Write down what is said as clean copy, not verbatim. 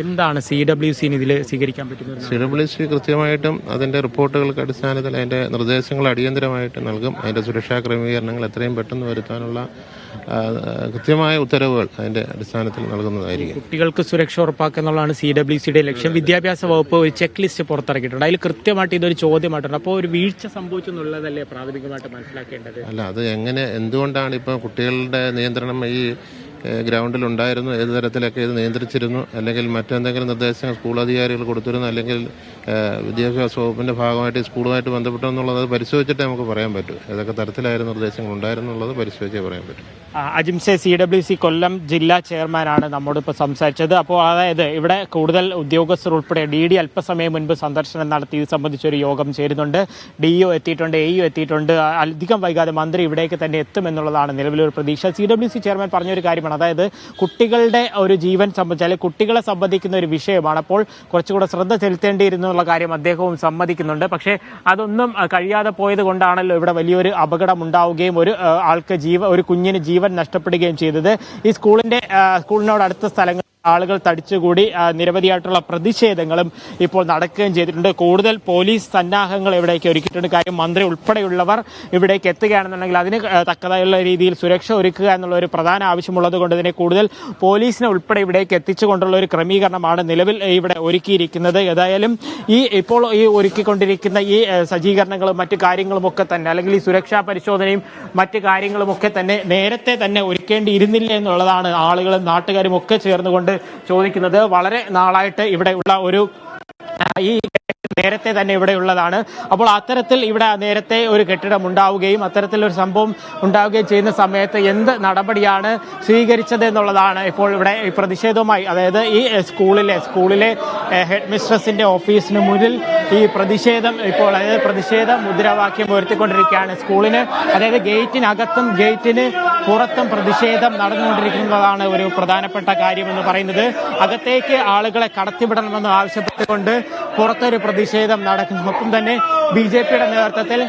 എന്താണ് CWC ഇതിൽ സ്വീകരിക്കാൻ പറ്റുന്നത്? CWC കൃത്യമായിട്ടും അതിൻ്റെ റിപ്പോർട്ടുകൾക്ക് അടിസ്ഥാനത്തിൽ അതിൻ്റെ നിർദ്ദേശങ്ങൾ അടിയന്തരമായിട്ട് നൽകും. അതിൻ്റെ സുരക്ഷാ ക്രമീകരണങ്ങൾ എത്രയും പെട്ടെന്ന് വരുത്താനുള്ള കൃത്യമായ ഉത്തരവുകൾ അതിൻ്റെ അടിസ്ഥാനത്തിൽ നൽകുന്നതായിരിക്കും. കുട്ടികൾക്ക് സുരക്ഷ ഉറപ്പാക്കുക എന്നുള്ളതാണ് CWCയുടെ ലക്ഷ്യം. വിദ്യാഭ്യാസ വകുപ്പ് ഒരു ചെക്ക് ലിസ്റ്റ് പുറത്തിറക്കിയിട്ടുണ്ട്. അതിൽ കൃത്യമായിട്ട് ഇതൊരു ചോദ്യമായിട്ടുണ്ട്. അപ്പോൾ ഒരു വീഴ്ച സംഭവിച്ചു എന്നുള്ളതല്ലേ പ്രാഥമികമായിട്ട് മനസ്സിലാക്കേണ്ടത്? അല്ല, അത് എന്തുകൊണ്ടാണ് ഇപ്പോൾ കുട്ടികളുടെ നിയന്ത്രണം ഈ ഗ്രൗണ്ടിൽ ഉണ്ടായിരുന്നു, ഏത് തരത്തിലൊക്കെ ഇത് നിയന്ത്രിച്ചിരുന്നു, അല്ലെങ്കിൽ മറ്റെന്തെങ്കിലും നിർദ്ദേശങ്ങൾ സ്കൂൾ അധികാരികൾ കൊടുത്തിരുന്നു, അല്ലെങ്കിൽ വിദ്യാഭ്യാസ വകുപ്പിൻ്റെ ഭാഗമായിട്ട് സ്കൂളുമായിട്ട് ബന്ധപ്പെട്ടു എന്നുള്ളത് പരിശോധിച്ചിട്ടേ നമുക്ക് പറയാൻ പറ്റൂ. ഏതൊക്കെ തരത്തിലായിരുന്നു നിർദ്ദേശങ്ങൾ ഉണ്ടായിരുന്നുള്ളത് പരിശോധിച്ചേ പറയാൻ പറ്റും. അജിംസെ CWC കൊല്ലം ജില്ലാ ചെയർമാനാണ് നമ്മോടിപ്പോൾ സംസാരിച്ചത്. അപ്പോൾ അതായത് ഇവിടെ കൂടുതൽ ഉദ്യോഗസ്ഥർ ഉൾപ്പെടെ DD അല്പസമയം മുൻപ് സന്ദർശനം നടത്തി ഇത് സംബന്ധിച്ചൊരു യോഗം ചേരുന്നുണ്ട്. DO എത്തിയിട്ടുണ്ട്, AU എത്തിയിട്ടുണ്ട്. അധികം വൈകാതെ മന്ത്രി ഇവിടേക്ക് തന്നെ എത്തുമെന്നുള്ളതാണ് നിലവിലൊരു പ്രതീക്ഷ. CWC ചെയർമാൻ പറഞ്ഞൊരു കാര്യമാണ്, അതായത് കുട്ടികളുടെ ഒരു ജീവൻ സംബന്ധിച്ചാൽ കുട്ടികളെ സംബന്ധിക്കുന്ന ഒരു വിഷയമാണ്. അപ്പോൾ കുറച്ചുകൂടെ ശ്രദ്ധ ചെലുത്തേണ്ടിയിരുന്നുള്ള കാര്യം അദ്ദേഹവും സമ്മതിക്കുന്നുണ്ട്. പക്ഷേ അതൊന്നും കഴിയാതെ പോയത് കൊണ്ടാണല്ലോ ഇവിടെ വലിയൊരു അപകടം ഉണ്ടാവുകയും ഒരു കുഞ്ഞിന് ജീവൻ നഷ്ടപ്പെടുകയും ചെയ്തത്. ഈ സ്കൂളിനോട് അടുത്ത സ്ഥലങ്ങൾ ആളുകൾ തടിച്ചുകൂടി നിരവധിയായിട്ടുള്ള പ്രതിഷേധങ്ങളും ഇപ്പോൾ നടക്കുകയും ചെയ്തിട്ടുണ്ട്. കൂടുതൽ പോലീസ് സന്നാഹങ്ങൾ ഇവിടേക്ക് ഒരുക്കിയിട്ടുണ്ട്. കാര്യം മന്ത്രി ഉൾപ്പെടെയുള്ളവർ ഇവിടേക്ക് എത്തുകയാണെന്നുണ്ടെങ്കിൽ അതിന് തക്കതായുള്ള രീതിയിൽ സുരക്ഷ ഒരുക്കുക എന്നുള്ള ഒരു പ്രധാന ആവശ്യമുള്ളത് കൊണ്ട് തന്നെ കൂടുതൽ പോലീസിനെ ഉൾപ്പെടെ ഇവിടേക്ക് എത്തിച്ചുകൊണ്ടുള്ള ഒരു ക്രമീകരണമാണ് നിലവിൽ ഇവിടെ ഒരുക്കിയിരിക്കുന്നത്. ഏതായാലും ഇപ്പോൾ ഒരുക്കിക്കൊണ്ടിരിക്കുന്ന ഈ സജ്ജീകരണങ്ങളും മറ്റു കാര്യങ്ങളുമൊക്കെ തന്നെ, അല്ലെങ്കിൽ ഈ സുരക്ഷാ പരിശോധനയും മറ്റു കാര്യങ്ങളുമൊക്കെ തന്നെ നേരത്തെ തന്നെ ഒരുക്കേണ്ടിയിരുന്നില്ല എന്നുള്ളതാണ് ആളുകളും നാട്ടുകാരും ഒക്കെ ചേർന്നുകൊണ്ട് ചോദിക്കുന്നത്. വളരെ നാളായിട്ട് ഇവിടെ ഉള്ള ഈ നേരത്തെ തന്നെ ഇവിടെയുള്ളതാണ്. അപ്പോൾ അത്തരത്തിൽ ഇവിടെ നേരത്തെ ഒരു കെട്ടിടം ഉണ്ടാവുകയും അത്തരത്തിലൊരു സംഭവം ഉണ്ടാവുകയും ചെയ്യുന്ന സമയത്ത് എന്ത് നടപടിയാണ് സ്വീകരിച്ചത് എന്നുള്ളതാണ് ഇപ്പോൾ ഇവിടെ ഈ പ്രതിഷേധവുമായി, അതായത് ഈ സ്കൂളിലെ ഹെഡ് മിസ്ട്രസിന്റെ ഓഫീസിന് മുന്നിൽ ഈ പ്രതിഷേധം ഇപ്പോൾ, അതായത് പ്രതിഷേധ മുദ്രാവാക്യം ഉയർത്തിക്കൊണ്ടിരിക്കുകയാണ്. സ്കൂളിന്, അതായത് ഗേറ്റിനകത്തും ഗേറ്റിന് പുറത്തും പ്രതിഷേധം നടന്നുകൊണ്ടിരിക്കുന്നതാണ് ഒരു പ്രധാനപ്പെട്ട കാര്യമെന്ന് പറയുന്നത്. അകത്തേക്ക് ആളുകളെ കടത്തിവിടണമെന്ന് ആവശ്യപ്പെട്ടുകൊണ്ട് പുറത്തൊരു പ്രതിഷേധം നടക്കുന്നു. ഒപ്പം തന്നെ BJPയുടെ നേതൃത്വത്തിൽ